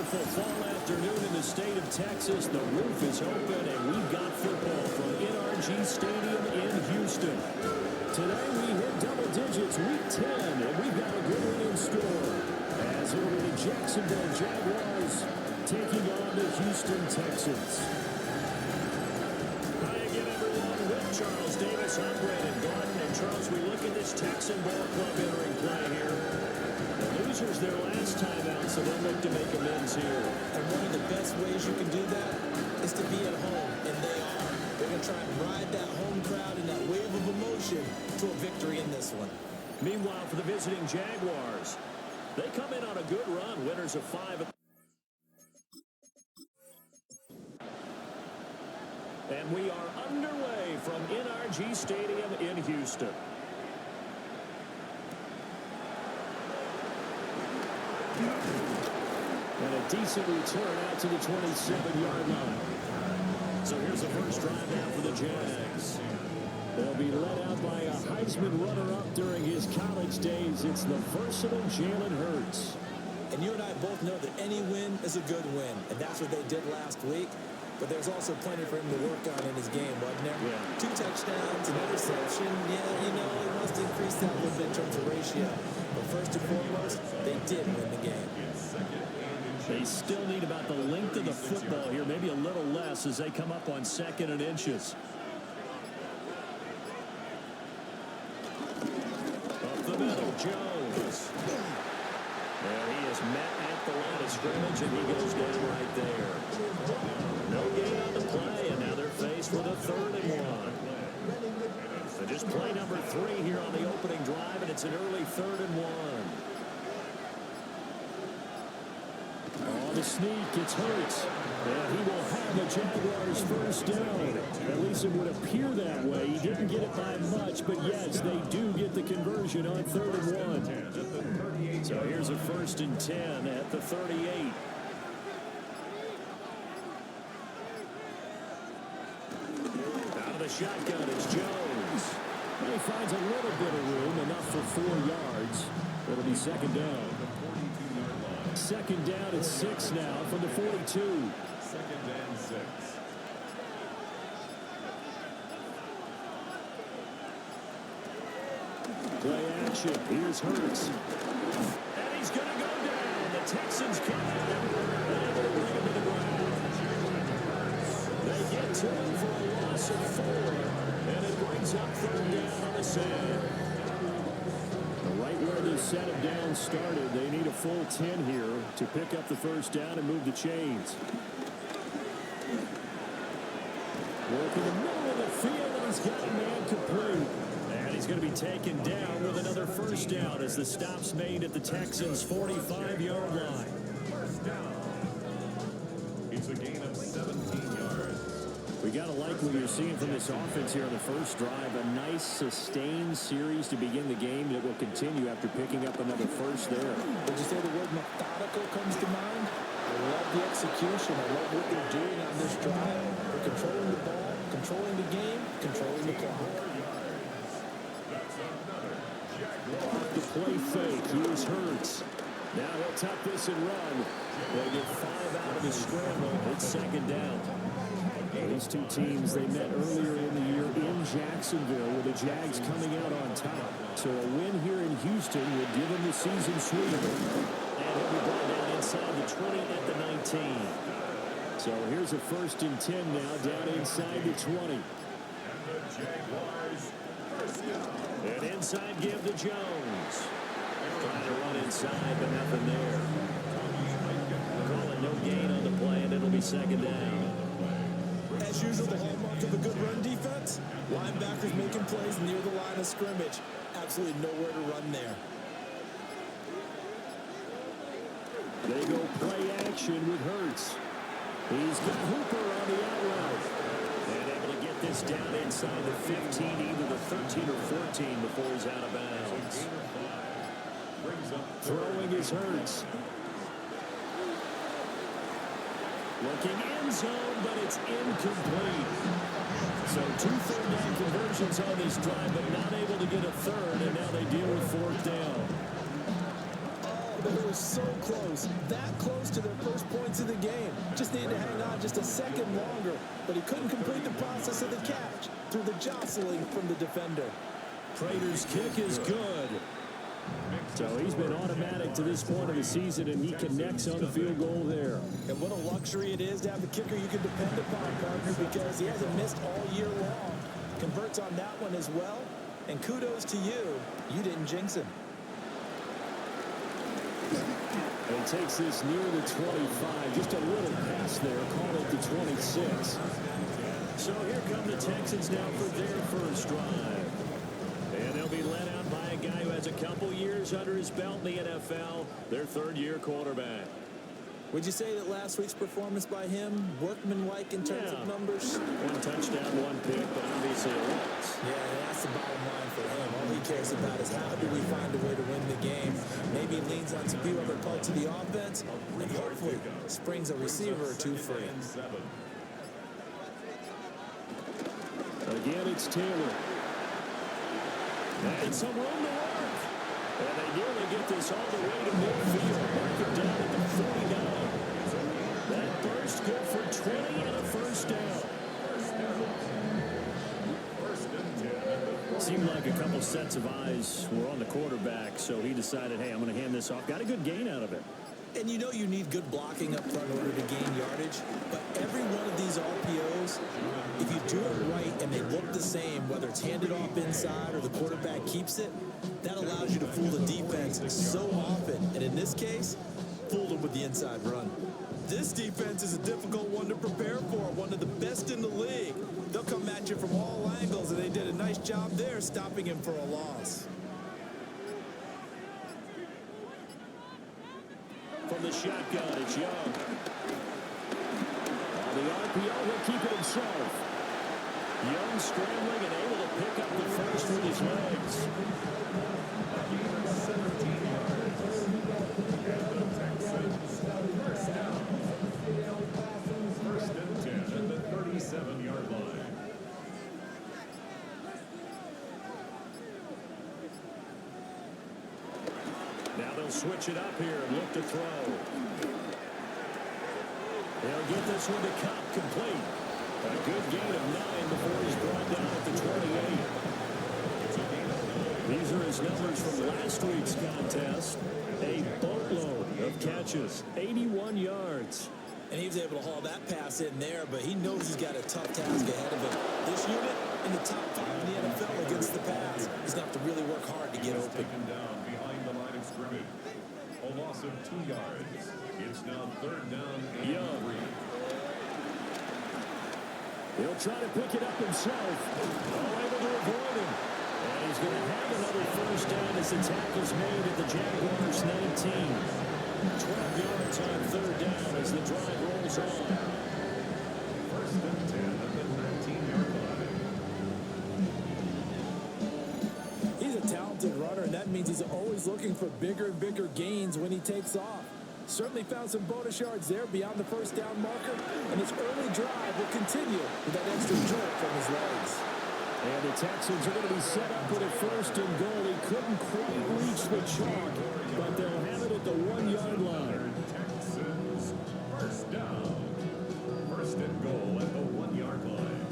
beautiful fall afternoon in the state of Texas. The roof is open, and we've got football from NRG Stadium in Houston. Today we hit double digits, week 10, and we've got a good one in store. As it'll be the Jacksonville Jaguars taking on the Houston Texans. Hi again, everyone. With Charles Davis, I'm Brandon Gordon. And Charles, we look at this Texan ball club entering play here. The losers their last time out, so they'll look to make amends here. And one of the best ways you can do that is to be at home, and they are. They're going to try and ride that home crowd and that wave of emotion to a victory in this one. Meanwhile, for the visiting Jaguars, they come in on a good run, winners of 5. And we are underway from NRG Stadium in Houston. And a decent return out to the 27-yard line. So here's the first drive now for the Jags. They'll be led out by a Heisman runner-up during his college days. It's the versatile Jalen Hurts. And you and I both know that any win is a good win, and that's what they did last week. But there's also plenty for him to work on in his game, wasn't there? Yeah. 2 touchdowns, an interception. Yeah, you know, he wants to increase that a little bit in terms of ratio. But first and foremost, they did win the game. They still need about the length of the football here, maybe a little less as they come up on 2nd and inches. Up the middle, Jones. And he is met at the line of scrimmage, and he goes down right there. No gain on the play, and now they're faced with a 3rd and 1. So just play number 3 here on the opening drive, and it's an early 3rd and 1. On the sneak, it's Hurts. And he will have the Jaguars first down. At least it would appear that way. He didn't get it by much, but yes, they do get the conversion on 3rd and 1. So here's a 1st and 10 at the 38. Out of the shotgun, it's Jones. And he finds a little bit of room, enough for 4 yards. It'll be 2nd down. 2nd down at 6 now from the 42. 2nd and 6. Play action. Here's Hurts. And he's going to go down. The Texans come out and they'll bring him to the ground. They get to him for a loss of 4. And it brings up 3rd down on the sand. Right where this set of down started, they need a full 10 here to pick up the first down and move the chains. Work in the middle of the field, and he's got a man complete. And he's going to be taken down with another first down as the stop's made at the Texans' 45-yard line. First down. It's a gain of 17 yards. We got to like what you're seeing from this offense here on the first drive. A nice, sustained series to begin the game that will continue after picking up another first there. Would you say the word methodical comes to mind? I love the execution. I love what they're doing on this drive. They're controlling the ball, controlling the game, controlling the clock. Off the play fake. Here's Hurts. Now he'll tuck this and run. They'll get 5 out of the scramble. It's 2nd down. These two teams, they met earlier in the year in Jacksonville with the Jags coming out on top. So a win here in Houston would give them the season sweep. And he'll be brought down inside the 20 at the 19. So here's a 1st and 10 now down inside the 20. And the Jaguars first down. And inside give to Jones. Trying to run inside, but nothing there. Calling no gain on the play, and it'll be 2nd down. As usual, the hallmark of a good run defense, linebackers making plays near the line of scrimmage. Absolutely nowhere to run there. They go play action with Hurts. He's got Hooper on the out route. And able to get this down inside the 15, either the 13 or 14 before he's out of bounds. Throwing his Hurts. Looking end zone, but it's incomplete. So 2 third down conversions on this drive, but not able to get a 3rd, and now they deal with 4th down. Oh, were so close, that close to their first points of the game. Just needed to hang on just a second longer, but he couldn't complete the process of the catch through the jostling from the defender. Prater's kick is good. So he's been automatic to this point of the season, and he connects on the field goal there. And what a luxury it is to have a kicker you can depend upon, partner, because he hasn't missed all year long. Converts on that one as well. And kudos to you. You didn't jinx him. And he takes this near the 25. Just a little pass there. Call it the 26. So here come the Texans now for their first drive. And they'll be led out by a guy who has a couple years under his belt in the NFL, their third-year quarterback. Would you say that last week's performance by him, workmanlike in terms of numbers? One touchdown, one pick, but obviously a loss. Yeah, that's the bottom line for him. All he cares about is how do we find a way to win the game. Maybe leans on some few other parts of the offense, and hopefully springs a receiver or two free. Again, it's Taylor. And some room to work. And they nearly get this all the way to midfield. Mark it down at the 49. That burst good for 20 and a first down. Seemed like a couple sets of eyes were on the quarterback, so he decided, hey, I'm going to hand this off. Got a good gain out of it. And you know you need good blocking up front in order to gain yardage. But every one of these RPOs, if you do it right and they look the same, whether it's handed off inside or the quarterback keeps it, that allows you to fool the defense so often. And in this case, fooled them with the inside run. This defense is a difficult one to prepare for, one of the best in the league. They'll come at you from all angles, and they did a nice job there stopping him for a loss. From the shotgun, it's Young. On the RPO, he'll keep it himself. Young scrambling and able to pick up the first with his legs. 17 yards. And the Texans first down. First and 10 at the 37-yard line. Now they'll switch it up here and look to throw. They'll get this one to Cobb complete. A good gain of 9 before he's brought down at the 28. These are his numbers from last week's contest. A boatload of catches, 81 yards. And he was able to haul that pass in there, but he knows he's got a tough task ahead of him. This unit in the top 5 in the NFL against the pass. He's going to have to really work hard to get open. Taken down behind the line of scrimmage. A loss of 2 yards. It's now third down and Young. 3. He'll try to pick it up himself. Able to avoid him. And he's going to have another first down as the tackle's made at the Jaguars 19. 12 yards on third down as the drive rolls on. First and 10 at the 19-yard line. He's a talented runner, and that means he's always looking for bigger and bigger gains when he takes off. Certainly found some bonus yards there beyond the first down marker, and his early drive will continue with that extra jolt from his legs. And the Texans are going to be set up with a first and goal. He couldn't quite reach the chalk, but they'll have it at the 1-yard line. Texans first down. First and goal at the 1-yard line.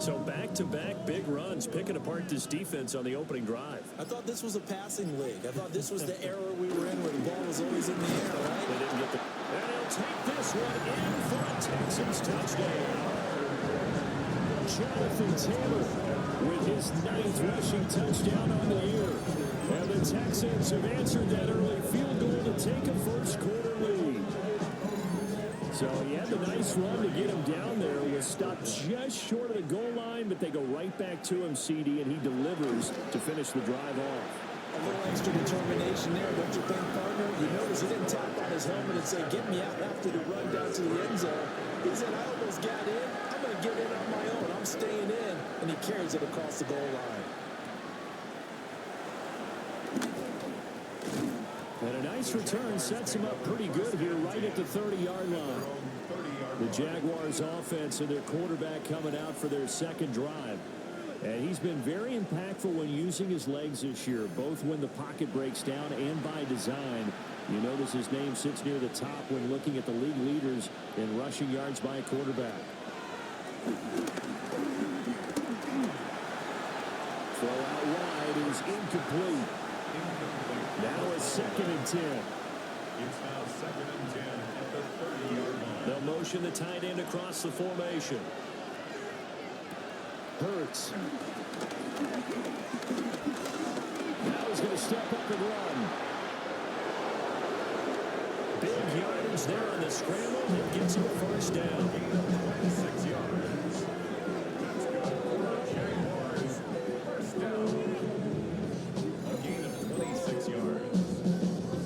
So back-to-back big runs, picking apart this defense on the opening drive. I thought this was a passing league. I thought this was the era we were in where the ball was always in the air, right? They didn't get the... And he'll take this one in for a Texans touchdown. Jonathan Taylor with his 9th rushing touchdown on the year. And the Texans have answered that early field goal to take a first-quarter lead. So he had the nice run to get him down there. Was stopped just short of the goal line, but they go right back to him, CD, and he delivers to finish the drive off. A little extra determination there, don't you think, partner? You notice he didn't tap on his helmet and say, get me out after the run down to the end zone. He said, I almost got in. I'm going to get in on my own. I'm staying in. And he carries it across the goal line. And a nice return sets him up pretty good here right at the 30-yard line. The Jaguars offense and their quarterback coming out for their second drive. And he's been very impactful when using his legs this year, both when the pocket breaks down and by design. You notice his name sits near the top when looking at the league leaders in rushing yards by a quarterback. Throw out wide is incomplete. Now a 2nd and 10. It's now 2nd and 10 at the 30-yard line. They'll motion the tight end across the formation. Hurts. Now he's going to step up and run. Big yardage there on the scramble. It gets him a first down. 26 yards. That's good for the Jaguars. First down. A gain of 26 yards.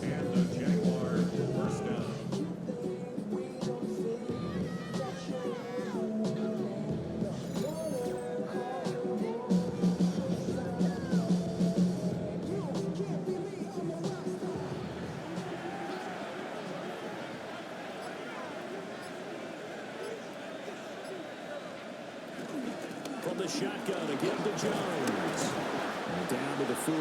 And the Jaguars first down. From the shotgun again to Jones. And down to the 41.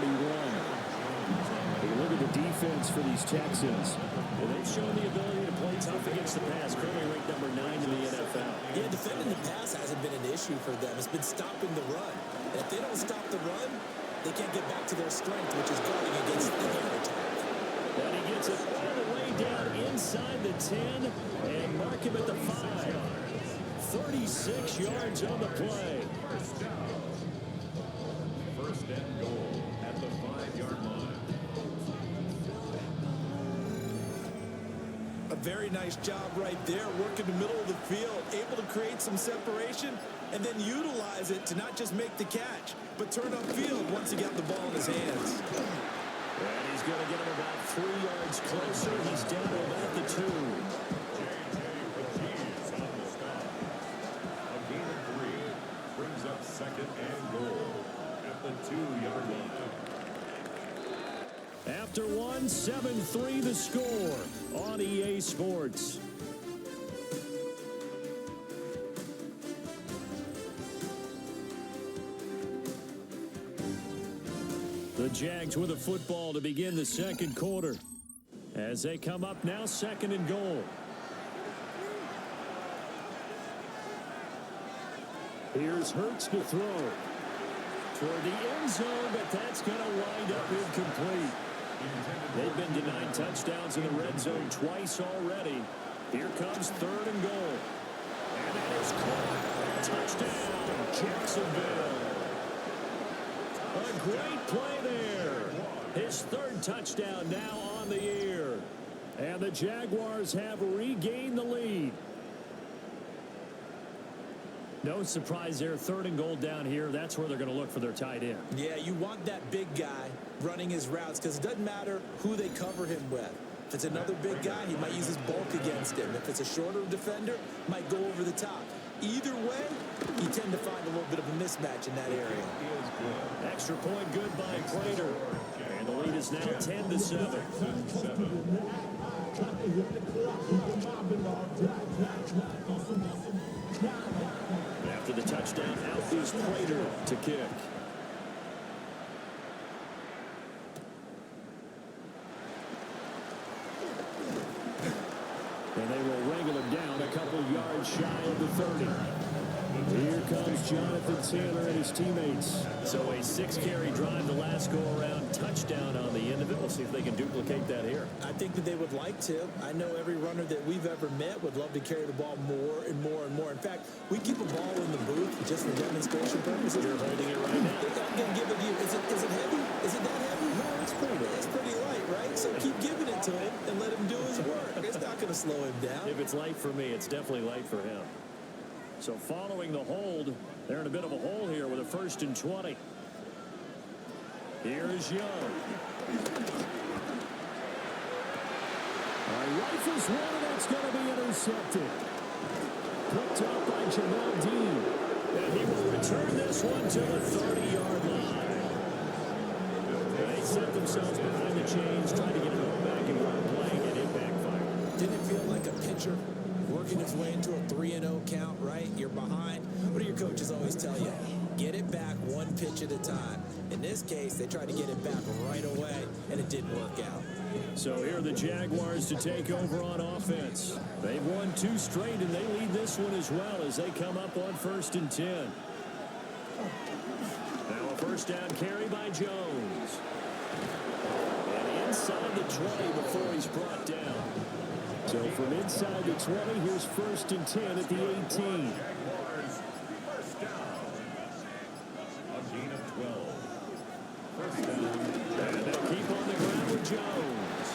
Hey, look at the defense for these Texans. Well, they've shown the ability to play tough against the pass. Currently ranked number 9 in the NFL. Yeah, defending the pass hasn't been an issue for them. It's been stopping the run. And if they don't stop the run, they can't get back to their strength, which is guarding against the air attack. And he gets it all the way down inside the 10 and mark him at the 5. 36 yards on the play. First down. First and goal at the 5-yard line. A very nice job right there, working the middle of the field, able to create some separation, and then utilize it to not just make the catch, but turn upfield once he got the ball in his hands. And he's going to get him about 3 yards closer. He's down to about the 2. Brings up 2nd and goal at the 2-yard line. After one, 7-3 the score on EA Sports. The Jags with a football to begin the second quarter. As they come up now, 2nd and goal. Here's Hurts to throw. Toward the end zone, but that's going to wind up incomplete. They've been denied touchdowns in the red zone twice already. Here comes 3rd and goal. And that is caught. Touchdown, Jacksonville. A great play there. His 3rd touchdown now on the year. And the Jaguars have regained the lead. No surprise there. 3rd and goal down here. That's where they're going to look for their tight end. Yeah, you want that big guy running his routes because it doesn't matter who they cover him with. If it's another big guy, he might use his bulk against him. If it's a shorter defender, might go over the top. Either way, you tend to find a little bit of a mismatch in that area. Extra point good by Prater. And the lead is now 10-7. After the touchdown, out is Prater to kick. And they will wrangle him down a couple yards shy of the 30. Here comes Jonathan Taylor and his teammates. So a 6-carry drive the last go-around, touchdown on the end of it. We'll see if they can duplicate that here. I think that they would like to. I know every runner that we've ever met would love to carry the ball more and more and more. In fact, we keep a ball in the booth just for demonstration purposes. You're holding it right now. I'm going to give it to you. Is it heavy? Is it that heavy? No, it's pretty light, right? So keep giving it to him and let him do his work. It's not going to slow him down. If it's light for me, it's definitely light for him. So following the hold, they're in a bit of a hole here with a 1st and 20. Here's Young. Rifles one, and that's going to be intercepted. Picked up by Jamal Dean. And he will return this one to the 30-yard line. They set themselves behind the chains, trying to get it back and run playing, and it backfired. Didn't it feel like a pitcher working his way into a 3-0 count, right? You're behind. What do your coaches always tell you? Get it back one pitch at a time. In this case, they tried to get it back right away, and it didn't work out. So here are the Jaguars to take over on offense. They've won 2 straight, and they lead this one as well as they come up on 1st and 10. Now a first down carry by Jones. And inside the 20 before he's brought down. So from inside the 20, here's 1st and 10 at the 18. Jaguars, first down. A gain of 12. First down. And they'll keep on the ground with Jones.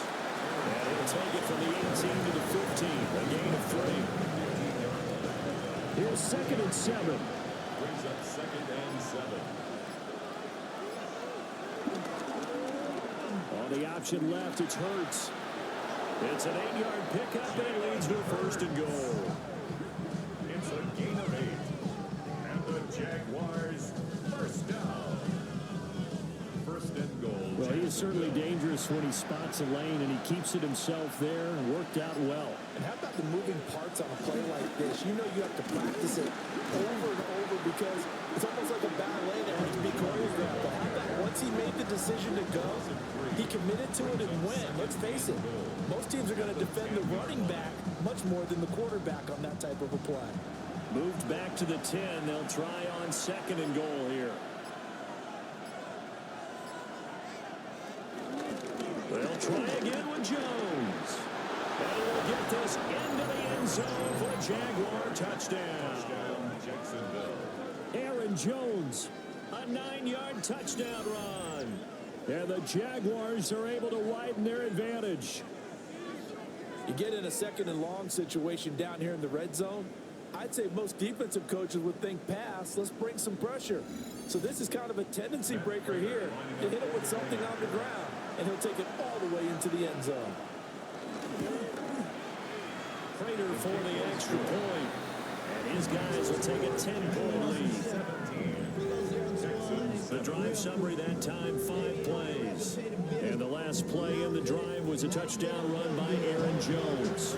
And he'll take it from the 18 to the 15. A gain of 3. Here's 2nd and 7. Brings up 2nd and 7. On the option left, it's Hurts. It's an 8-yard pickup, and it leads to a 1st and goal. It's a gain of 8. And the Jaguars, first down. 1st and goal. Well, he is certainly dangerous when he spots a lane, and he keeps it himself there and worked out well. And how about the moving parts on a play like this? You know you have to practice it over and over because it's almost like a ballet that has to be choreographed. But how about once he made the decision to go, he committed to it and went. Let's face it, most teams are going to defend the running back much more than the quarterback on that type of a play. Moved back to the 10. They'll try on 2nd and goal here. They'll try again with Jones. And he'll get this into the end zone for a Jaguar touchdown. Jacksonville. Aaron Jones, a 9-yard touchdown run. And the Jaguars are able to widen their advantage. You get in a 2nd and long situation down here in the red zone, I'd say most defensive coaches would think pass. Let's bring some pressure. So this is kind of a tendency breaker here. You hit it with something on the ground, and he'll take it all the way into the end zone. Prater for the extra point. And his guys will take a 10-point lead. The drive summary that time, 5 plays. And the last play in the drive was a touchdown run by Aaron Jones.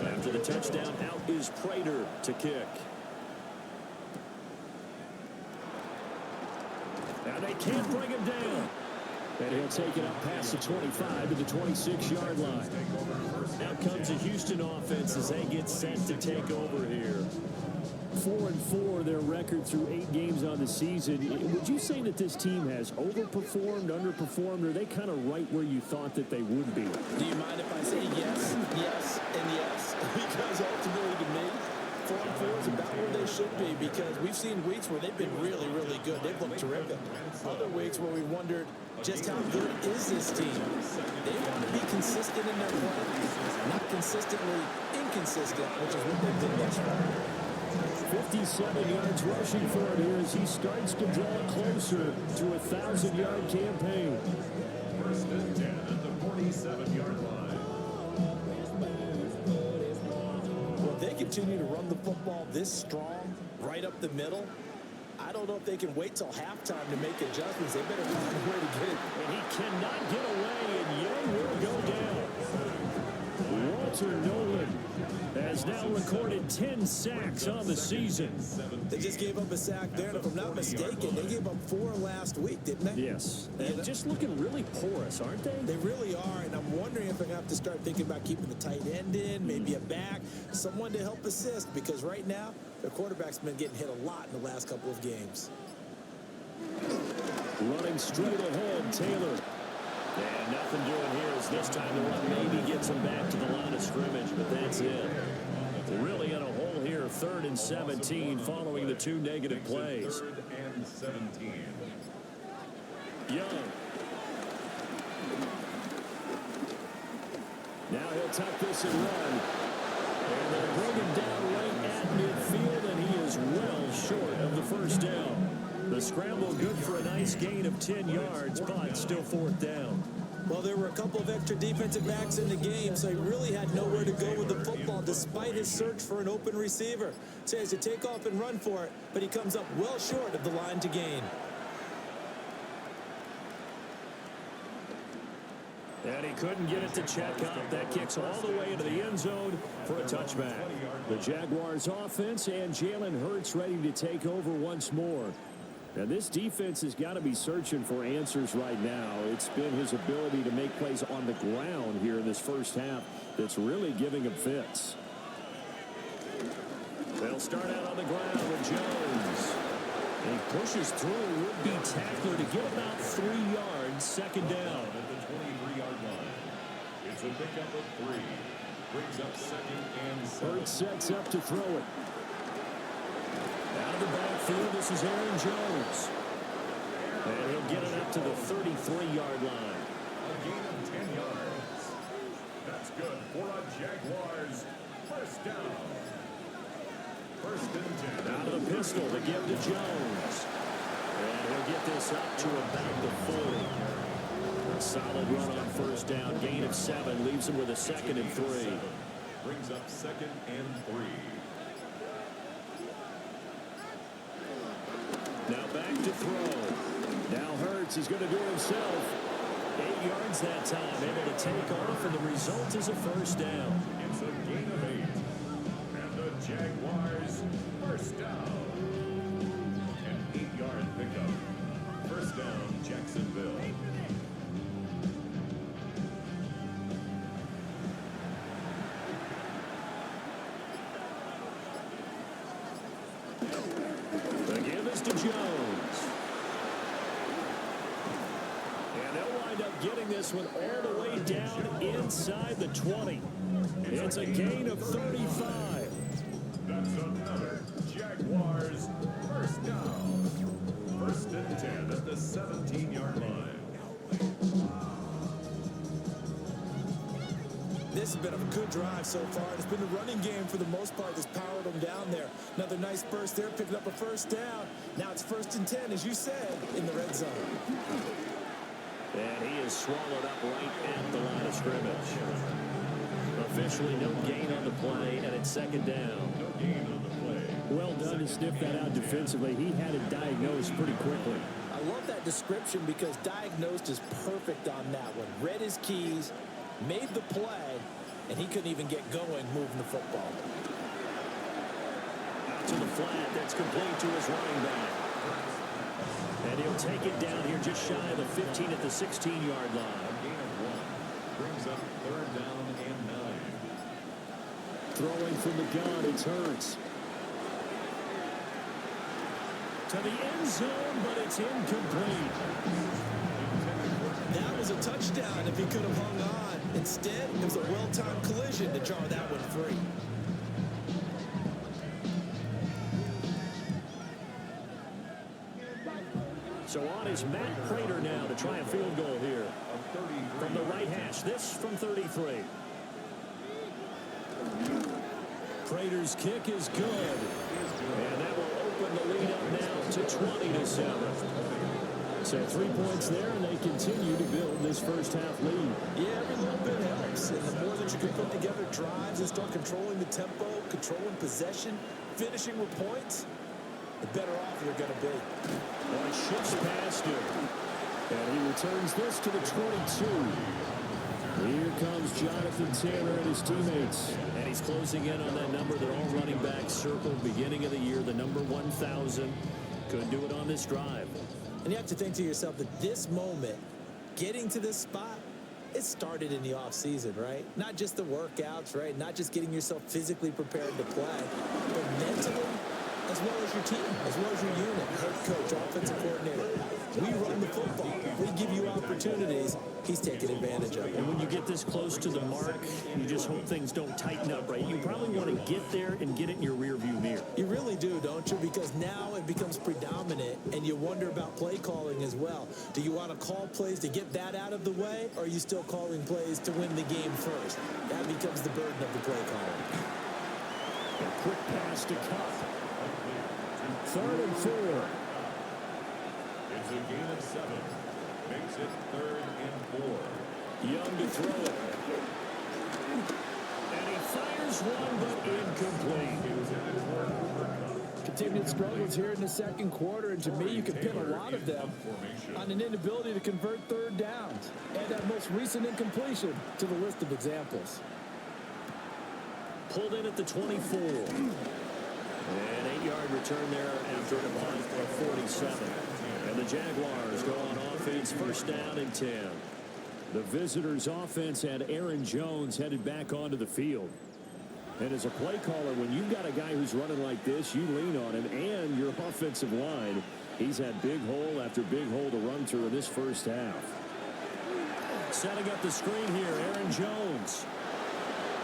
After the touchdown, out is Prater to kick. And they can't bring him down. And he'll take it up past the 25 to the 26-yard line. Now comes the Houston offense as they get set to take over here. 4-4 their record through 8 games on the season. Would you say that this team has overperformed, underperformed, or are they kind of right where you thought that they would be? Do you mind if I say yes, yes, and yes? Because ultimately to me, 4-4 is about where they should be because we've seen weeks where they've been really, really good. They've looked terrific. Other weeks where we wondered just how good is this team. They want to be consistent in their play, not consistently inconsistent, which is what they've been thus far. 57 yards rushing for him here as he starts to draw closer to a 1,000-yard campaign. 1st and 10 at the 47-yard line. Well, if they continue to run the football this strong, right up the middle, I don't know if they can wait till halftime to make adjustments. They better find a way to get it. And he cannot get away, and Young will go down. Walter Nolan has now recorded 10 sacks on the season. They just gave up a sack there, and if I'm not mistaken, they gave up 4 last week, didn't they? Yes. And just looking really porous, aren't they? They really are, and I'm wondering if they're going to have to start thinking about keeping the tight end in, maybe a back, someone to help assist, because right now, their quarterback's been getting hit a lot in the last couple of games. Running straight ahead, Taylor. And nothing doing here as this time the run maybe gets him back to the line of scrimmage, but that's it. Really in a hole here, 3rd and 17 following the 2 negative plays. 3rd and 17. Young. Now he'll tuck this and run. And they'll bring him down right at midfield, and he is well short of the first down. The scramble good for a nice gain of 10 yards, but still 4th down. Well, there were a couple of extra defensive backs in the game, so he really had nowhere to go with the football despite his search for an open receiver. So he has to take off and run for it, but he comes up well short of the line to gain. And he couldn't get it to check out. That kicks all the way into the end zone for a touchback. The Jaguars offense and Jalen Hurts ready to take over once more. Now, this defense has got to be searching for answers right now. It's been his ability to make plays on the ground here in this first half that's really giving him fits. They'll start out on the ground with Jones. And he pushes through a would-be tackler to get about 3 yards, second down. At the 23-yard line. It's a pickup of 3. Brings up second and 7. Hurts sets up to throw it. Out of the backfield, this is Aaron Jones. And he'll get it up to the 33-yard line. A gain of 10 yards. That's good for a Jaguars first down. First and 10. Out of the pistol to give to Jones. And he'll get this up to about the 40. A solid run on first down. Gain of 7 leaves him with a second and 3. Brings up second and 3. Now back to throw. Now Hurts is going to do it himself. 8 yards that time. Able to take off, and the result is a first down. It's a gain of 8. And the Jaguars first down. An 8-yard pickup. First down, Jacksonville. The give is to Jones. And they'll wind up getting this one all the way down inside the 20. It's a gain of 35. That's another Jaguars first down. First and 10 at the 17-yard line. This has been a good drive so far. It's been the running game for the most part that's powered them down there. Another nice burst there, picking up a first down. Now it's first and 10, as you said, in the red zone. And he is swallowed up right at the line of scrimmage. Officially no gain on the play, and it's second down. No gain on the play. Well done to sniff that out defensively. He had it diagnosed pretty quickly. I love that description because diagnosed is perfect on that one. Read his keys, made the play, and he couldn't even get going moving the football. Out to the flat. That's complete to his running back. And he'll take it down here just shy of the 15 at the 16-yard line. A gain of 1. Brings up third down and 9. Throwing from the gun, it's Hurts. To the end zone, but it's incomplete. That was a touchdown if he could have hung on. Instead, it was a well-timed collision to jar that one free. So on is Matt Prater now to try a field goal here. From the right hash, this from 33. Prater's kick is good. And that will open the lead up now to 20-7. So 3 points there, and they continue to build this first half lead. Yeah, every little bit helps. And the more that you can put together drives and start controlling the tempo, controlling possession, finishing with points, the better off you're going to be. Well, he shifts past him. And he returns this to the 22. Here comes Jonathan Taylor and his teammates. And he's closing in on that number that all running backs circled beginning of the year, the number 1,000. Couldn't do it on this drive. And you have to think to yourself that this moment, getting to this spot, it started in the offseason, right? Not just the workouts, right? Not just getting yourself physically prepared to play, but mentally, as well as your team, as well as your unit, head coach, offensive coordinator. We run the football. We give you opportunities. He's taking advantage of it. And when you get this close to the mark, you just hope things don't tighten up, right? You probably want to get there and get it in your rearview mirror. You really do, don't you? Because now it becomes predominant, and you wonder about play calling as well. Do you want to call plays to get that out of the way, or are you still calling plays to win the game first? That becomes the burden of the play calling. A quick pass to Cup. 3rd and 4. It's a gain of 7. Makes it 3rd and 4. Young to throw it. And he fires one, but incomplete. Continued struggles here in the second quarter, and to me, you can pin a lot of them on an inability to convert third downs. Add that most recent incompletion to the list of examples. Pulled in at the 24. An 8-yard return there after a punt of 47. And the Jaguars go on offense, first down and 10. The visitors' offense had Aaron Jones headed back onto the field. And as a play caller, when you've got a guy who's running like this, you lean on him and your offensive line. He's had big hole after big hole to run through in this first half. Setting up the screen here, Aaron Jones.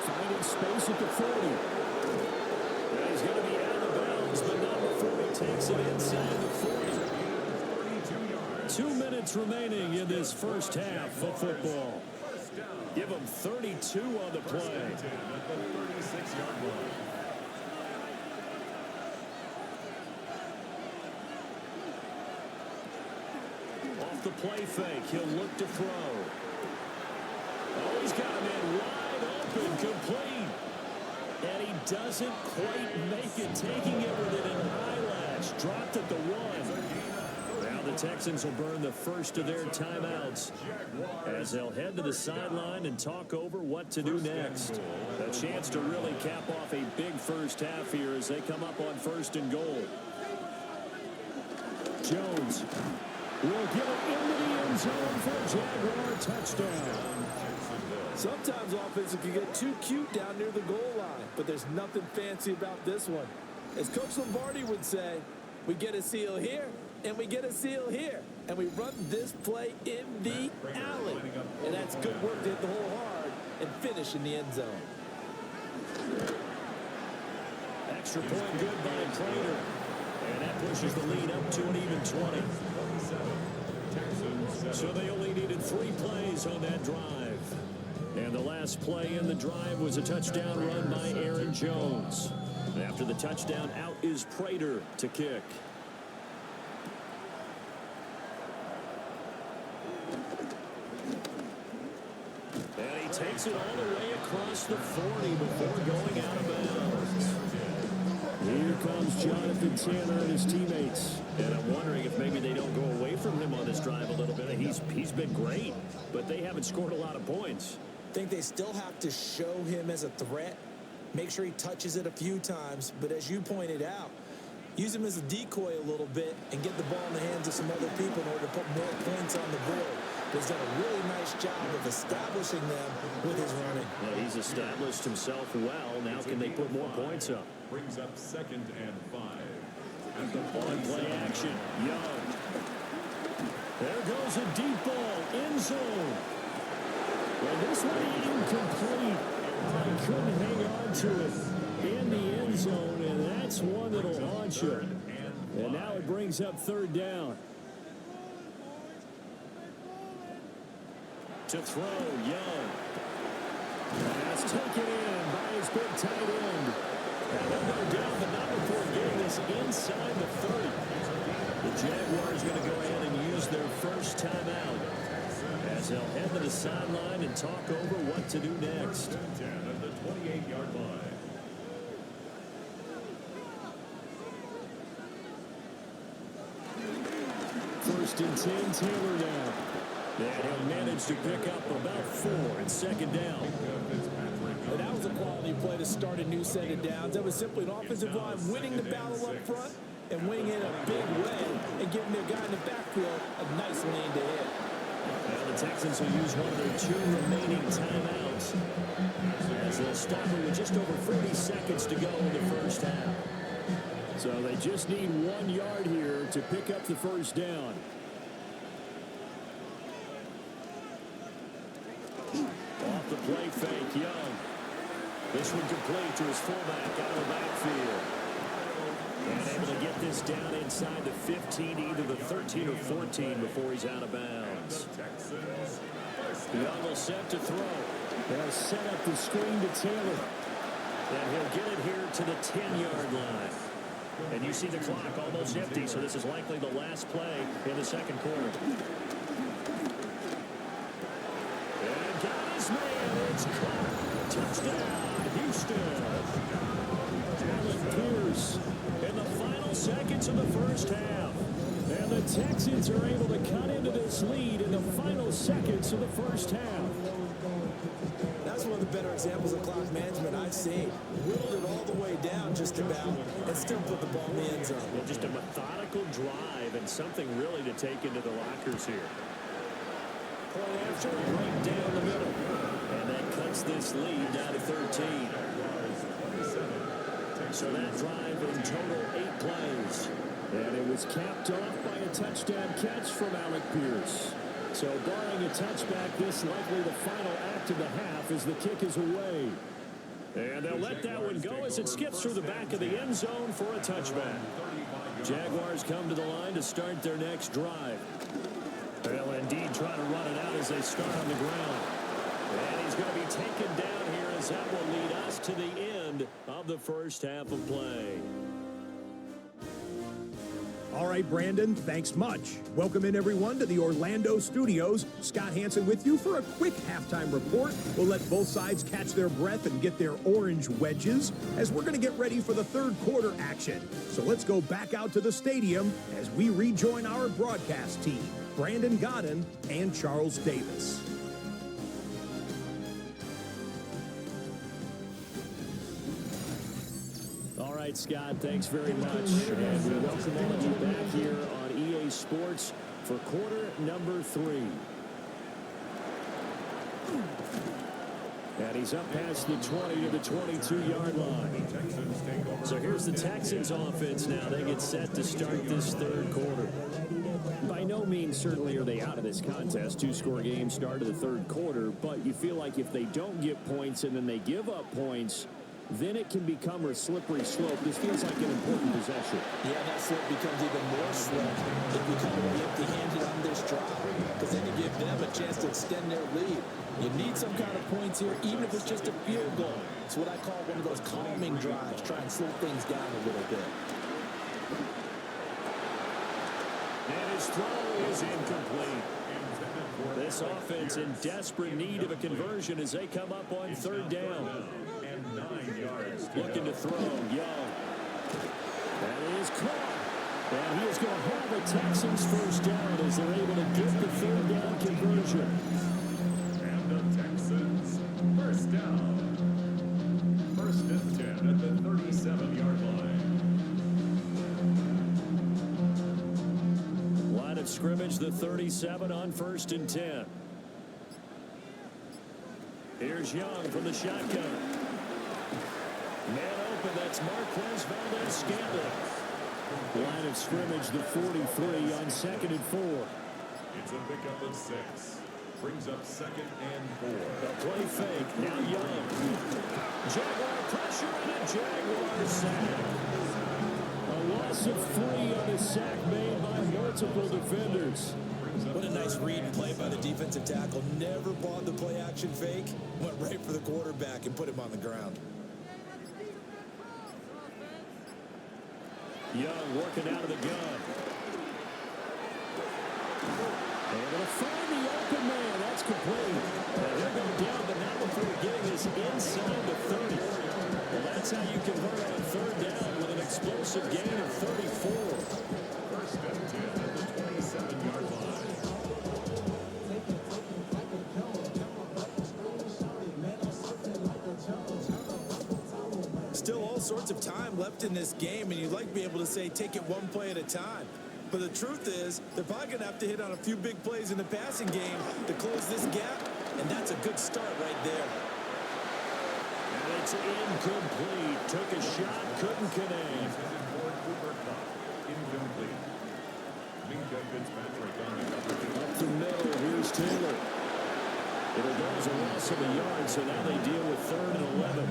Finding space at the 40. And he's going to be out of bounds, but not before he takes it inside the 40. 2 minutes remaining in this first half of football. Give him 32 on the play. Off the play fake, he'll look to throw. Oh, he's got him in wide open, complete. And he doesn't quite make it, taking it with an eyelash. Dropped at the 1. Now the Texans will burn the first of their timeouts as they'll head to the sideline and talk over what to do next. A chance to really cap off a big first half here as they come up on 1st and goal. Jones will get it into the end zone for a Jaguar touchdown. Sometimes offenses can get too cute down near the goal line, but there's nothing fancy about this one. As Coach Lombardi would say, we get a seal here, and we get a seal here, and we run this play in the alley. And that's good work to hit the hole hard and finish in the end zone. Extra point good by Prater. And that pushes the lead up to an even 20. So they only needed 3 plays on that drive. And the last play in the drive was a touchdown run by Aaron Jones. After the touchdown, out is Prater to kick. And he takes it all the way across the 40 before going out of bounds. Here comes Jonathan Taylor and his teammates. And I'm wondering if maybe they don't go away from him on this drive a little bit. He's been great, but they haven't scored a lot of points. I think they still have to show him as a threat. Make sure he touches it a few times. But as you pointed out, use him as a decoy a little bit and get the ball in the hands of some other people in order to put more points on the board. He's done a really nice job of establishing them with his running. Well, he's established himself well. Now can they put more points up? Brings up 2nd and 5. At the point play action, Young. There goes a deep ball, end zone. Well, this one incomplete. I couldn't hang on to it in the end zone, and that's one that'll haunt you. And now it brings up 3rd down. To throw, Young. That's taken in by his big tight end. And they'll go down, but not before getting this inside the 30. The Jaguars going to go ahead and use their first timeout as they'll head to the sideline and talk over what to do next. 10 at the 28-yard line. First and 10, Taylor now. And he'll manage to pick up about 4 in 2nd down. And that was a quality play to start a new set of downs. That was simply an offensive line winning the battle up front and winning in a big way and giving their guy in the backfield a nice lane to hit. Now the Texans will use one of their 2 remaining timeouts as they'll stop it with just over 30 seconds to go in the first half. So they just need 1 yard here to pick up the first down. Off the play fake, Young. This one complete to his fullback out of the backfield. And able to get this down inside the 15, either the 13 or 14 before he's out of bounds. Young will set to throw. They'll set up the screen to Taylor. And he'll get it here to the 10-yard line. And you see the clock almost empty, so this is likely the last play in the 2nd quarter. And got his man. It's caught. Touchdown, Houston. Allen Pierce in the final seconds of the first half. And the Texans are able to cut into this lead in the final seconds of the first half. That's one of the better examples of clock management I've seen. Whittled it all the way down just about and still put the ball in the end zone. Yeah, just a methodical drive and something really to take into the lockers here. Play after, right down the middle. And that cuts this lead down to 13. So that drive in total 8 plays. And it was capped off by a touchdown catch from Alec Pierce. So barring a touchback, this likely the final act of the half as the kick is away. And they'll let that one go as it skips through the back of the end zone for a touchback. Jaguars come to the line to start their next drive. They'll indeed try to run it out as they start on the ground. And he's going to be taken down here as that will lead us to the end of the first half of play. All right, Brandon, thanks much. Welcome in, everyone, to the Orlando studios. Scott Hansen with you for a quick halftime report. We'll let both sides catch their breath and get their orange wedges as we're going to get ready for the third quarter action. So let's go back out to the stadium as we rejoin our broadcast team, Brandon Godden and Charles Davis. All right, Scott, thanks very much. And we welcome all of you back here on EA Sports for quarter number 3. And he's up past the 20 to the 22-yard line. So here's the Texans offense now. They get set to start this third quarter. By no means certainly are they out of this contest. 2-score game start of the third quarter. But you feel like if they don't get points and then they give up points, then it can become a slippery slope. This feels like an important possession. Yeah, that slope becomes even more slow if you come away empty-handed on this drive, because then you give them a chance to extend their lead. You need some kind of points here, even if it's just a field goal. It's what I call one of those calming drives. Try and slow things down a little bit. And his throw is incomplete. This offense in desperate need of a conversion as they come up on third down. 9 yards. Looking to throw, Young. That is caught. And he is going to have a Texans first down as they're able to get the third down conversion. And the Texans first down. First and 10 at the 37-yard line. Line of scrimmage, the 37 on first and 10. Here's Young from the shotgun. Man open, that's Marquez Valdez-Scantling. Line of scrimmage, the 43 on second and 4. It's a pickup of 6. Brings up second and 4. A play fake, now Young. Jaguar pressure and a Jaguar sack. A loss of 3 on a sack made by multiple defenders. What a nice read and play by the defensive tackle. Never bought the play-action fake. Went right for the quarterback and put him on the ground. Young working out of the gun. Able to find the open man. That's complete. And he'll go down, but not before getting this inside the 30. Well, that's how you convert on third down with an explosive gain of 34. First and 10 at the 27-yard line. Still all sorts of time left in this game, and you'd like to be able to say take it one play at a time. But the truth is, they're probably going to have to hit on a few big plays in the passing game to close this gap, and that's a good start right there. And it's incomplete. Took a shot, couldn't connect. Incomplete. Minka Fitzpatrick on the coverage. Up the middle, here's Taylor. It'll go as a loss of a yard, so now they deal with third and 11.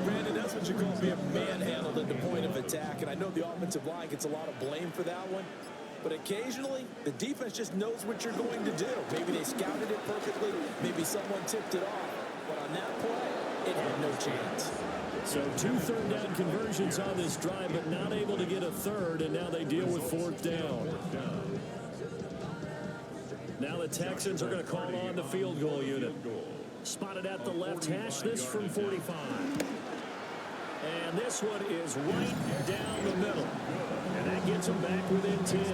Brandon, that's what you call being manhandled at the point of attack, and I know the offensive line gets a lot of blame for that one, but occasionally the defense just knows what you're going to do. Maybe they scouted it perfectly, maybe someone tipped it off, but on that play, it had no chance. So 2 third down conversions on this drive, but not able to get a third, and now they deal with fourth down. Now the Texans are going to call on the field goal unit. Spotted at the left hash, this from 45. And this one is right down the middle. And that gets them back within 10.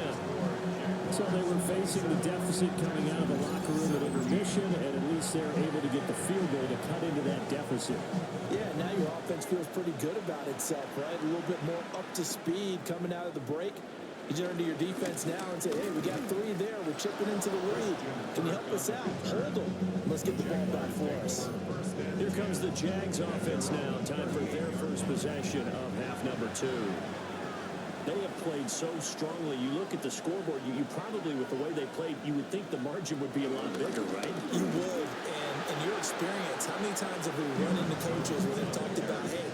So they were facing the deficit coming out of the locker room at intermission, and at least least they're able to get the field goal to cut into that deficit. Yeah, now your offense feels pretty good about itself, right? A little bit more up to speed coming out of the break. You turn to your defense now and say, hey, we got 3 there. We're chipping into the lead. Can you help us out? Hold them. Let's get the ball back for us. Here comes the Jags offense now. Time for their first possession of half number 2. They have played so strongly. You look at the scoreboard, you probably, with the way they played, you would think the margin would be a lot bigger, right? You would. And in your experience, how many times have we run into coaches where they've talked about, hey,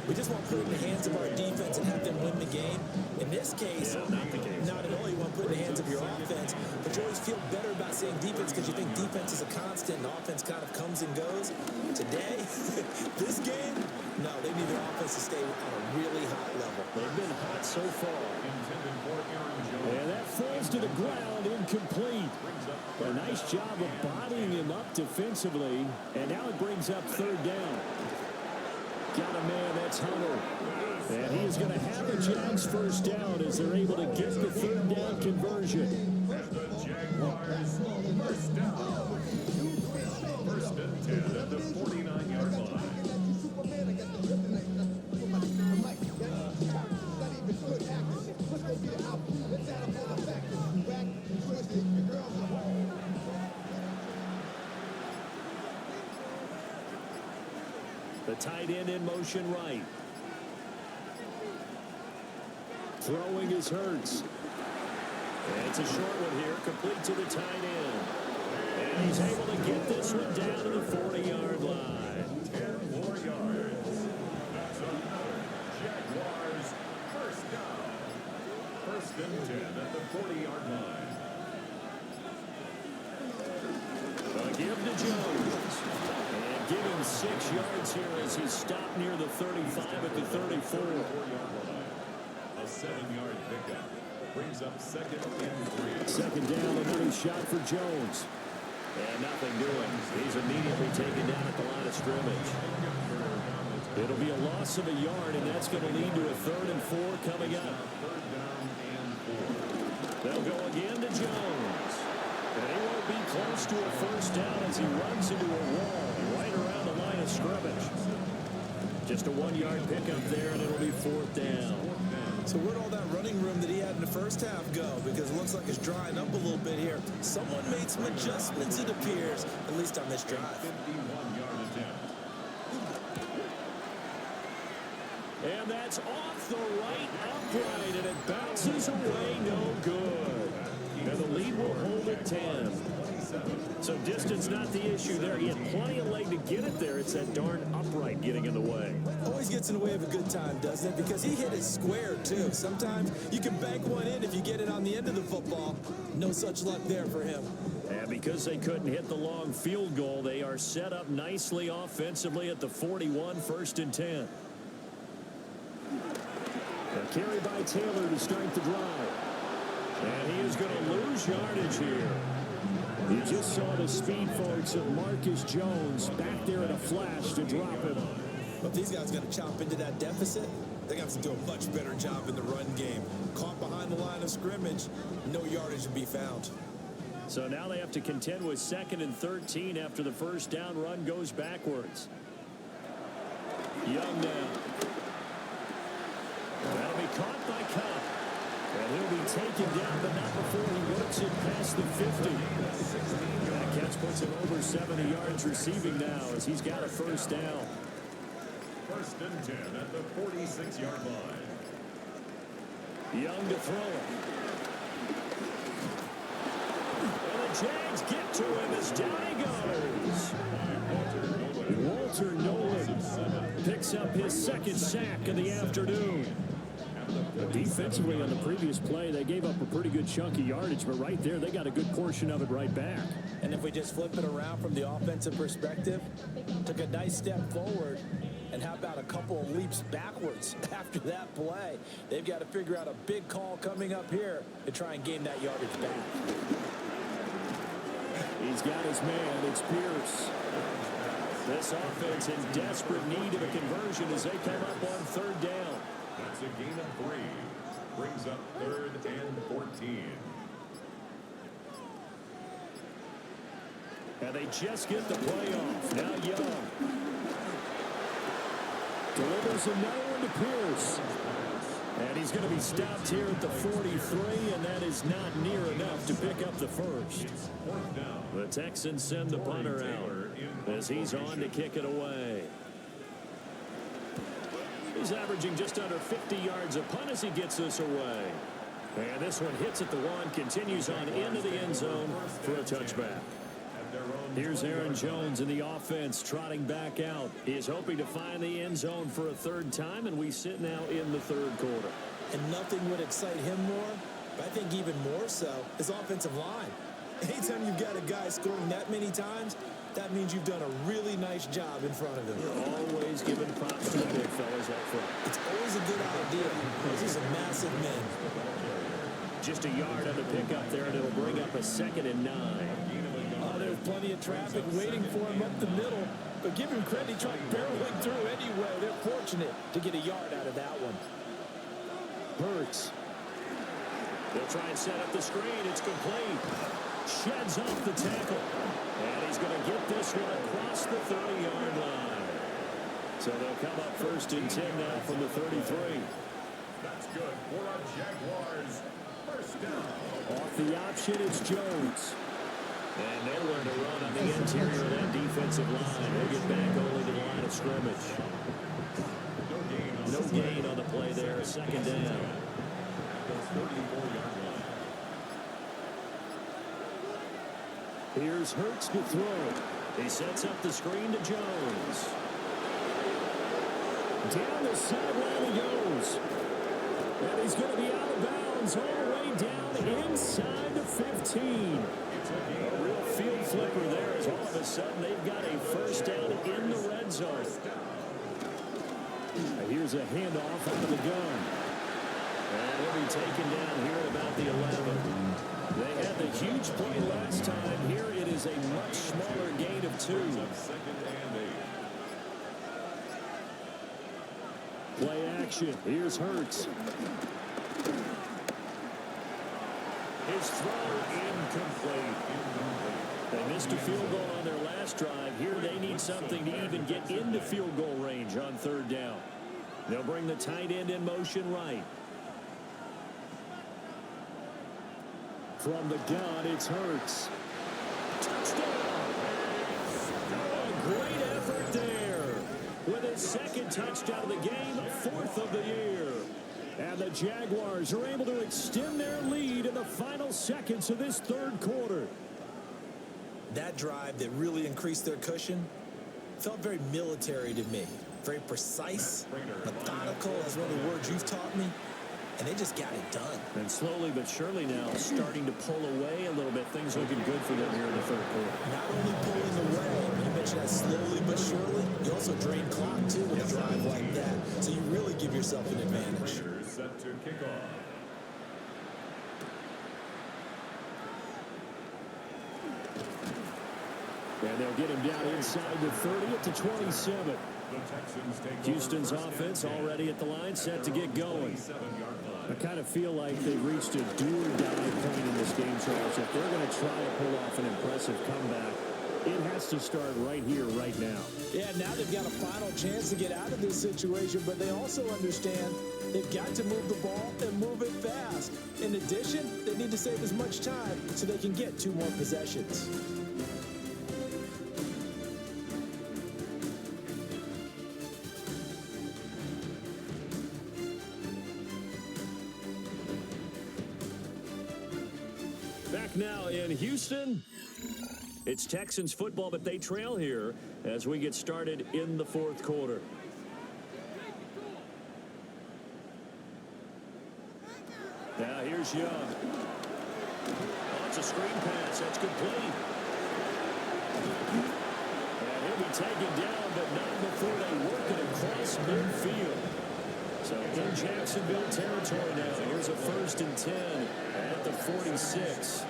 we just want to put it in the hands of our defense and have them win the game? In this case, not at all. You want to put it in the hands of your offense, but you always feel better about saying defense because you think defense is a constant and offense kind of comes and goes. Today, this game, no, they need their offense to stay on a really high level. They've been hot so far. And that falls to the ground, incomplete. A nice job of bodying him up defensively, and now it brings up 3rd down. Got a man, that's Hunter. And he is going to have a Jags first down as they're able to get the 3rd down conversion. And the Jaguars first down. First and 10 at the 49-yard line. The tight end in motion right. Throwing is Hurts. And it's a short one here, complete to the tight end. And he's able to get this one down to the 40-yard line. 10 more yards. That's another Jaguars first down. First and 10 at the 40-yard line. Give to Jones. And give him 6 yards here as he stopped near the 35 at the 34. A 7-yard pickup. Brings up 2nd and 3. 2nd down, another shot for Jones. And nothing doing. He's immediately taken down at the line of scrimmage. It'll be a loss of a yard, and that's going to lead to a 3rd and 4 coming up. 3rd down and 4. They'll go again to Jones. And he won't be close to a first down as he runs into a wall right around the line of scrimmage. Just a 1-yard pickup there, and it'll be 4th down. So where'd all that running room that he had in the first half go? Because it looks like it's drying up a little bit here. Someone made some adjustments, it appears, at least on this drive. 51-yard attempt. And that's off the right upright, and it bounces away no good. And the lead will hold at 10. So distance not the issue there. He had plenty of leg to get it there. It's that darn upright getting in the way. Always gets in the way of a good time, doesn't it? Because he hit it square, too. Sometimes you can bank one in if you get it on the end of the football. No such luck there for him. And because they couldn't hit the long field goal, they are set up nicely offensively at the 41, 1st and 10. A carry by Taylor to start the drive. And he is going to lose yardage here. You just saw the speed force of Marcus Jones back there in a flash to drop him. But these guys got to chop into that deficit. They got to do a much better job in the run game. Caught behind the line of scrimmage, no yardage to be found. So now they have to contend with 2nd and 13 after the first down run goes backwards. Young now. That'll be caught by Cup. And he'll be taken down, but not before he works it past the 50. That catch puts him over 70 yards receiving now as he's got a first down. 1st and 10 at the 46-yard line. Young to throw it. And the Jags get to him as down he goes. Walter Nolan picks up his 2nd sack of the afternoon. Defensively on the previous play, they gave up a pretty good chunk of yardage, but right there, they got a good portion of it right back. And if we just flip it around from the offensive perspective, took a nice step forward, and how about a couple of leaps backwards after that play? They've got to figure out a big call coming up here to try and gain that yardage back. He's got his man. It's Pierce. This offense in desperate need of a conversion as they come up on 3rd down. That's a gain of 3. Brings up 3rd and 14. And they just get the play off. Now Young. Delivers another one to Pierce. And he's going to be stopped here at the 43, and that is not near enough to pick up the first. The Texans send the punter out as he's on to kick it away. He's averaging just under 50 yards a punt as he gets this away. And this one hits at the one, continues on into the end zone for a touchback. Here's Aaron Jones in the offense trotting back out. He is hoping to find the end zone for a third time, and we sit now in the third quarter. And nothing would excite him more, but I think even more so, his offensive line. Anytime you've got a guy scoring that many times, that means you've done a really nice job in front of him. You're always giving props to the big fellas up front. It's always a good idea. These are massive men. Just a yard on the pickup there, and it'll bring up a 2nd and 9. There's plenty of traffic waiting for him up the middle, but give him credit, he tried barreling through anyway. They're fortunate to get a yard out of that one. Hurts. They'll try and set up the screen. It's complete. Sheds off the tackle. And he's going to get this one across the 30-yard line. So they'll come up 1st and 10 now from the 33. That's good for our Jaguars. First down. Off the option, it's Jones. And nowhere to run on the interior of that defensive line. They'll get back only to the line of scrimmage. No gain on the play there. 2nd down. Here's Hurts to throw. He sets up the screen to Jones. Down the sideline he goes. And he's going to be out of bounds all the way down inside the 15. A real field flipper there as all of a sudden they've got a first down in the red zone. Here's a handoff out of the gun. And he'll be taken down here at about the 11. They had the huge play last time. Here it is a much smaller gain of 2. Play action. Here's Hurts. His throw incomplete. They missed a field goal on their last drive. Here they need something to even get into field goal range on 3rd down. They'll bring the tight end in motion right. From the gun, it's Hurts. Touchdown! Oh, great effort there. With his 2nd touchdown of the game, 4th of the year. And the Jaguars are able to extend their lead in the final seconds of this 3rd quarter. That drive that really increased their cushion felt very military to me. Very precise, methodical, is one of the words you've taught me. And they just got it done. And slowly but surely now starting to pull away a little bit. Things looking good for them here in the 3rd quarter. Not only pulling away, you mentioned that slowly but surely, you also drain clock too with a drive like that. So you really give yourself an advantage. Set to kick off. And they'll get him down inside the 30 at the 27. Houston's offense already at the line, set to get going. I kind of feel like they've reached a do-or-die point in this game, Charles. If they're going to try to pull off an impressive comeback, it has to start right here, right now. Yeah, now they've got a final chance to get out of this situation, but they also understand they've got to move the ball and move it fast. In addition, they need to save as much time so they can get 2 more possessions. Back now in Houston. It's Texans football, but they trail here as we get started in the 4th quarter. Now here's Young. Oh, it's a screen pass. That's complete. And he'll be taken down, but not before they work it across midfield. So in Jacksonville territory now. Here's a 1st and 10 at the 46.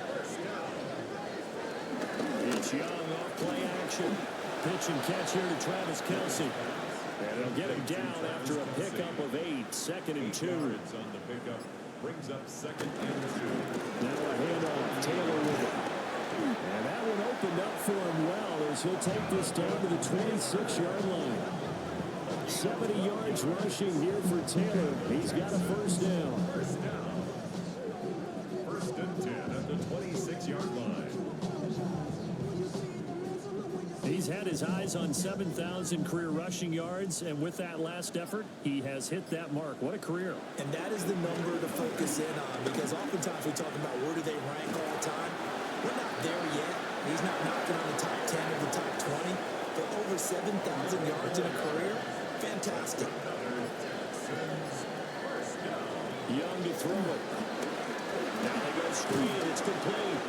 It's Young off play action. Pitch and catch here to Travis Kelce. And they'll get him down after a pickup of 8. 2nd and 2. On the pickup brings up 2nd and 2. Now a handoff. Taylor with it. And that one opened up for him Jaguars. He'll take this down to the 26-yard line. 70 yards rushing here for Taylor. He's got a first down. First down. First and 10 at the 26-yard line. He's had his eyes on 7,000 career rushing yards, and with that last effort, he has hit that mark. What a career. And that is the number to focus in on, because oftentimes we talk about where do they rank all the time. We're not there yet. He's not knocking on the top 10 or the top 20, but over 7,000 yards in a career, fantastic. Young to throw it. Now they go screen. It's complete.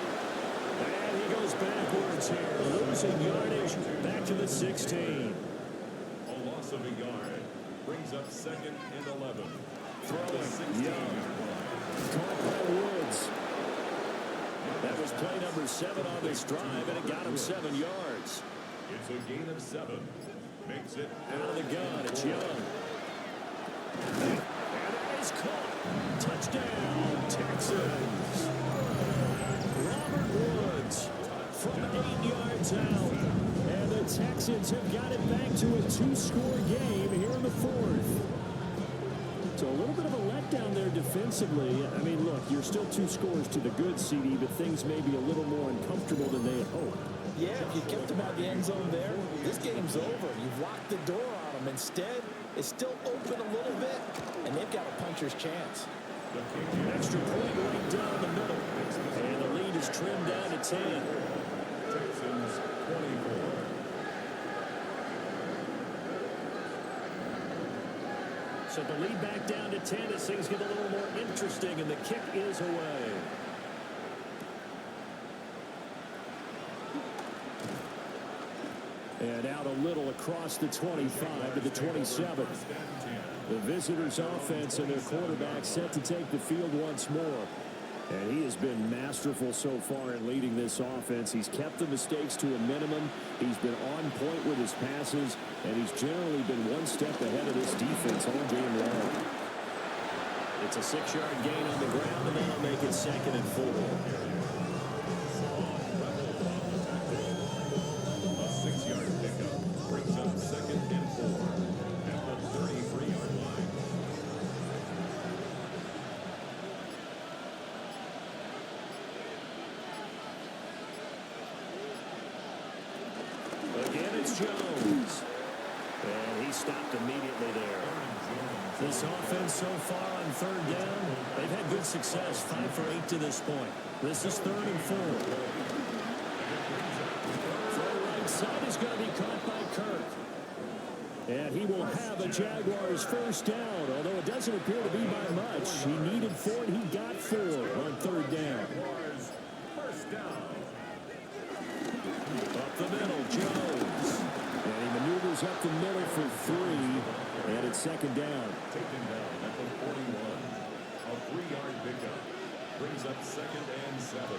And he goes backwards here, losing yardage back to the 16. A loss of a yard brings up second and 11. Throwing Young. Caught by Woods. That was play number 7 on this drive, and it got him 7 yards. It's a gain of 7. Makes it Out of the gun, it's Young. And it is caught. Touchdown, Texans. Robert Woods from 8 yards out. And the Texans have got it back to a 2-score game here in the 4th. So a little bit of a letdown there defensively. I mean, look, you're still 2 scores to the good, CD, but things may be a little more uncomfortable than they had hoped. Yeah, if you kept him out the end zone there, this game's over. You've locked the door on him. Instead, it's still open a little bit, and they've got a puncher's chance. Extra point right down the middle. And the lead is trimmed down to 10. Texans 24. So the lead back down to 10 as things get a little more interesting, and the kick is away. And out a little across the 25 to the 27. The visitors' offense and their quarterback set to take the field once more. And he has been masterful so far in leading this offense. He's kept the mistakes to a minimum. He's been on point with his passes, and he's generally been one step ahead of this defense all game long. It's a 6-yard gain on the ground, and that'll make it 2nd and 4. A 6-yard pickup brings up 2nd and 4 at the 33-yard line. Again, it's Jones. And he stopped immediately there. This offense so far on 3rd down, they've had good success, 5 for 8 to this point. This is 3rd and 4. Throw right side is going to be caught by Kirk. And he will have a Jaguars first down, although it doesn't appear to be by much. He needed 4, and he got 4 on 3rd down. First down. Up the middle, Jones. And he maneuvers up the middle for 3, and it's 2nd down. Taken down at the 41. A 3-yard pickup brings up 2nd and 7.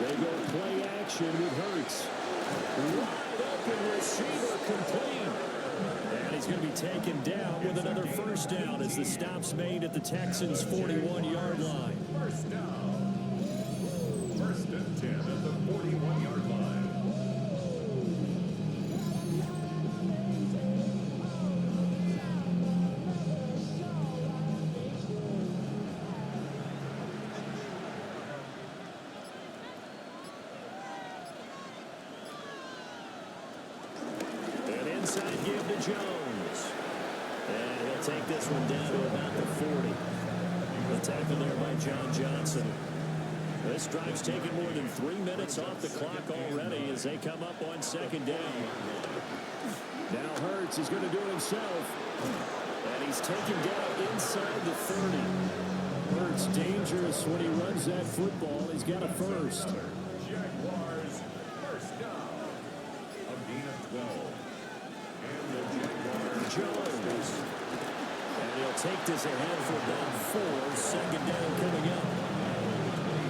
They go play action with Hurts. Wide open receiver complete. And he's going to be taken down with another first down as the stop's made at the Texans' 41-yard line. First down. First and 10 at the 41-yard line. An inside give to Jones. And he'll take this one down to about the 40. The tackle there by John Johnson. This drive's taken more than 3 minutes off the clock already as they come up on 2nd down. Now Hurts is going to do it himself. And he's taken down inside the 30. Hurts dangerous when he runs that football. He's got a first. Jaguars first down. A gain of 12. And the Jaguars Jones. And he'll take this ahead for about 4. 2nd down coming up.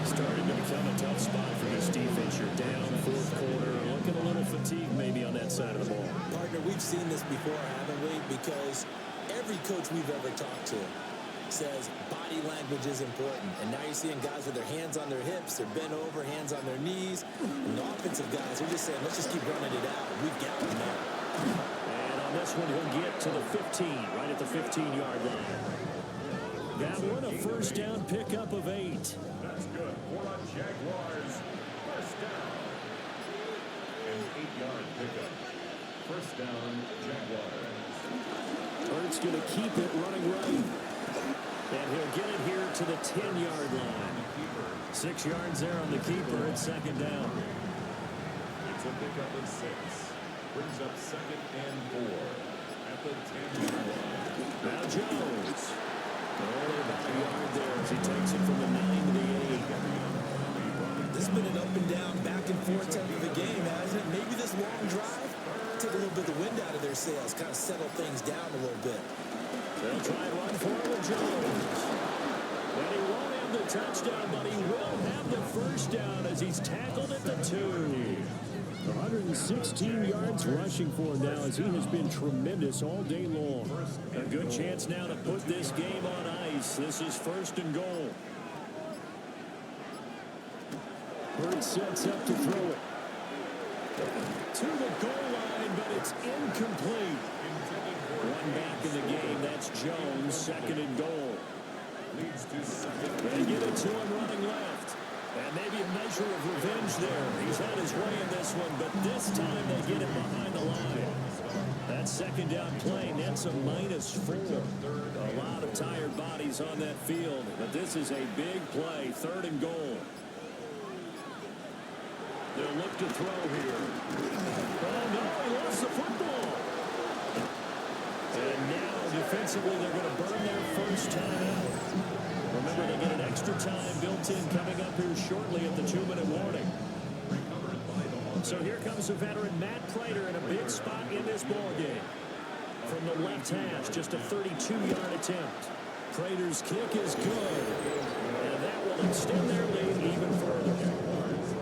Starting to become a tough spot for this defense. You're down 4th quarter. Looking a little fatigued maybe on that side of the ball. Partner, we've seen this before, haven't we? Because every coach we've ever talked to says body language is important. And now you're seeing guys with their hands on their hips, they're bent over, hands on their knees. And the offensive guys are just saying, let's just keep running it out. We've got them now. And on this one, he'll get to the 15, right at the 15-yard line. That one, a first down pickup of 8. That's good for a Jaguars first down. An 8-yard pickup. First down, Jaguars. Hurts going to keep it running right. And he'll get it here to the 10-yard line. 6 yards there on the keeper at second down. It's a pickup of 6. Brings up second and 4 at the 10-yard line. Now Jones. Only about a yard there as he takes it from the 9 to the 8. This has been an up and down, back and forth type of a game, hasn't it? Maybe this long drive take a little bit of the wind out of their sails, kind of settle things down a little bit. They'll try and run for it with Jones. And he won't have the touchdown, but he will have the first down as he's tackled at the 2. 116 yards rushing for him now as he has been tremendous all day long. A good chance now to put this game on ice. This is first and goal. Hurts sets up to throw it. To the goal line, but it's incomplete. One back in the game. That's Jones, second and goal. Leads to second. They get it to him running left. And maybe a measure of revenge there. He's had his way in this one, but this time they get it behind the line. That second down play nets a -4. A lot of tired bodies on that field, but this is a big play, third and goal. They'll look to throw here. Oh, no, he lost the football. And now, defensively, they're going to burn their first time out. Remember, they get an extra time built in coming up here shortly at the 2-minute warning. So here comes the veteran Matt Prater in a big spot in this ballgame. From the left hash, just a 32-yard attempt. Prater's kick is good. And that will extend their lead even further.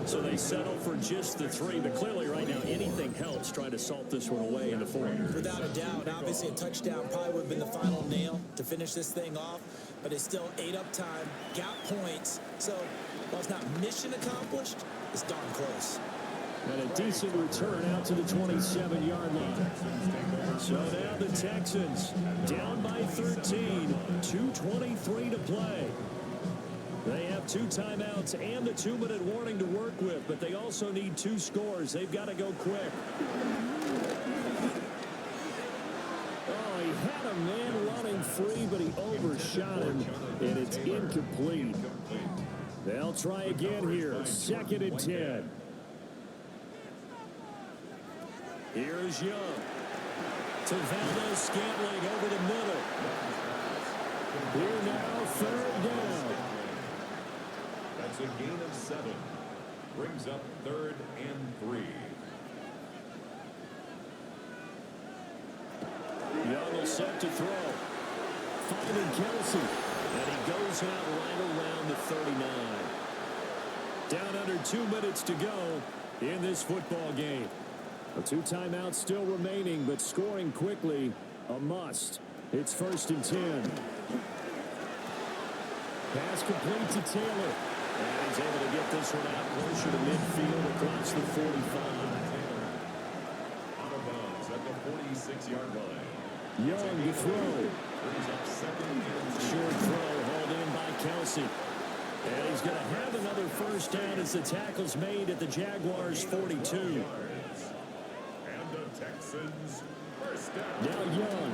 So they settle for just the 3, but clearly right now anything helps try to salt this one away in the 4. Without a doubt, obviously a touchdown probably would have been the final nail to finish this thing off, but it's still 8 up time, got points, so while it's not mission accomplished, it's darn close. And a decent return out to the 27-yard line. So now the Texans down by 13, 2:23 to play. They have 2 timeouts and the 2-minute warning to work with, but they also need 2 scores. They've got to go quick. Oh, he had a man running free, but he overshot him, and it's incomplete. They'll try again here, second and 10. Here's Young. To Valdez-Scantling over the middle. Here now, third down. That's a gain of 7. Brings up 3rd and 3. Young will set to throw. Finding Kelsey. And he goes out right around the 39. Down under 2 minutes to go in this football game. The 2 timeouts still remaining, but scoring quickly, a must. It's first and 10. Pass complete to Taylor. And he's able to get this one out closer to midfield across the 45. Out of bounds at the 46-yard line. Young to throw. Brings up second and 2. Short throw hauled in by Kelsey. And he's going to have another first down as the tackle's made at the Jaguars' 42. And the Texans first down. Now Young.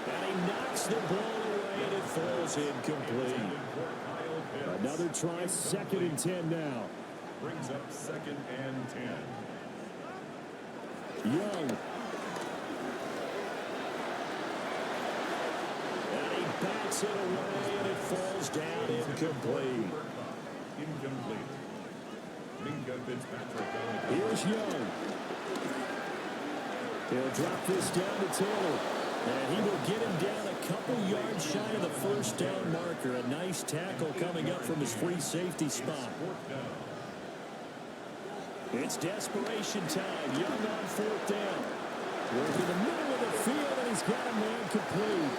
And he knocks the ball away and it falls incomplete. Another try, second and 10 now. Brings up second and 10. Young. And he backs it away and it falls down incomplete. Incomplete. Minka Fitzpatrick on the Here's Young. He'll drop this down to Taylor. And he will get him down a couple yards shy of the first down marker. A nice tackle coming up from his free safety spot. It's desperation time. Young on fourth down. Working the middle of the field, and he's got a man complete.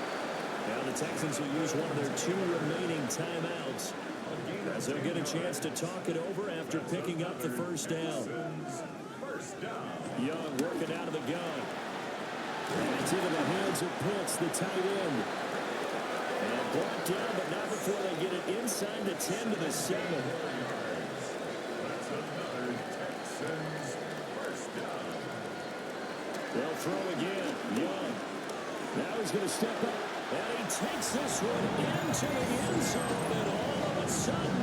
Now the Texans will use one of their 2 remaining timeouts, as they'll get a chance to talk it over after picking up the first down. Young working out of the gun. And it's into the hands of Pitts, the tight end. And brought down, but not before they get it inside the 10 to the 7. They'll throw again. Young. Now he's going to step up. And he takes this one into the end zone. And all of a sudden,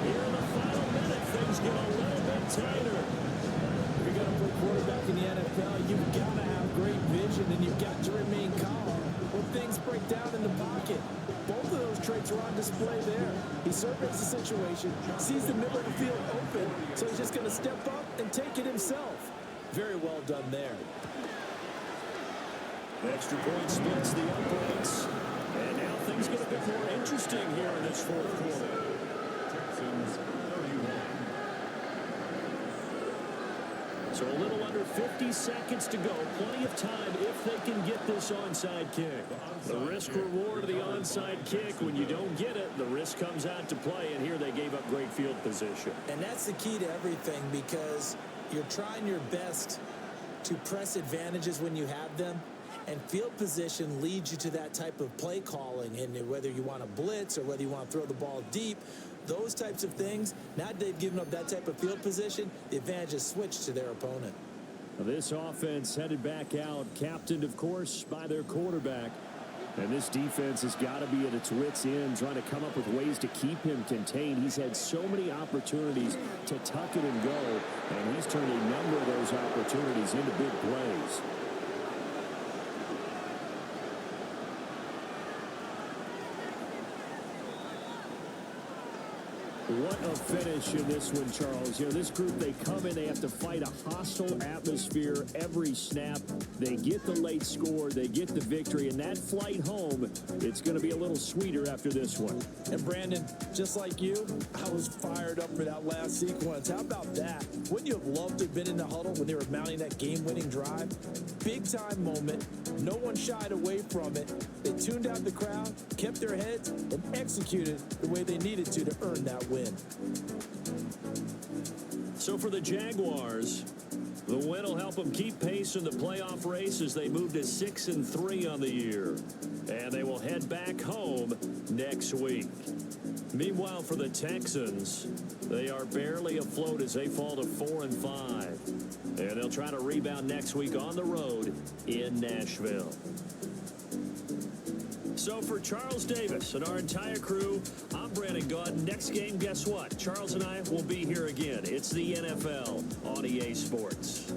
here in the final minute, things get a little bit tighter. If you're going to play quarterback in the NFL, you've got to have great vision, and you've got to remain calm when things break down in the pocket. Both of those traits are on display there. He surveys the situation, sees the middle of the field open, so he's just going to step up and take it himself. Very well done there. Extra point splits the uprights. And now things get a bit more interesting here in this fourth quarter. Texans 31. So a little under 50 seconds to go. Plenty of time if they can get this onside kick. The risk reward of the onside kick. When you don't get it, the risk comes out to play. And here they gave up great field position. And that's the key to everything, because you're trying your best to press advantages when you have them. And field position leads you to that type of play calling. And whether you want to blitz or whether you want to throw the ball deep, those types of things, now that they've given up that type of field position, the advantage is switched to their opponent. This offense headed back out, captained, of course, by their quarterback. And this defense has got to be at its wits' end, trying to come up with ways to keep him contained. He's had so many opportunities to tuck it and go, and he's turned a number of those opportunities into big plays. What a finish in this one, Charles. You know, this group, they come in, they have to fight a hostile atmosphere every snap. They get the late score, they get the victory, and that flight home, it's going to be a little sweeter after this one. And Brandon, just like you, I was fired up for that last sequence. How about that? Wouldn't you have loved to have been in the huddle when they were mounting that game-winning drive? Big-time moment. No one shied away from it. They tuned out the crowd, kept their heads, and executed the way they needed to earn that win. So for the Jaguars, the win will help them keep pace in the playoff race as they move to 6-3 on the year. And they will head back home next week. Meanwhile, for the Texans, they are barely afloat as they fall to 4-5. And they'll try to rebound next week on the road in Nashville. So for Charles Davis and our entire crew, I'm Brandon Gaudin. Next game, guess what? Charles and I will be here again. It's the NFL on EA Sports.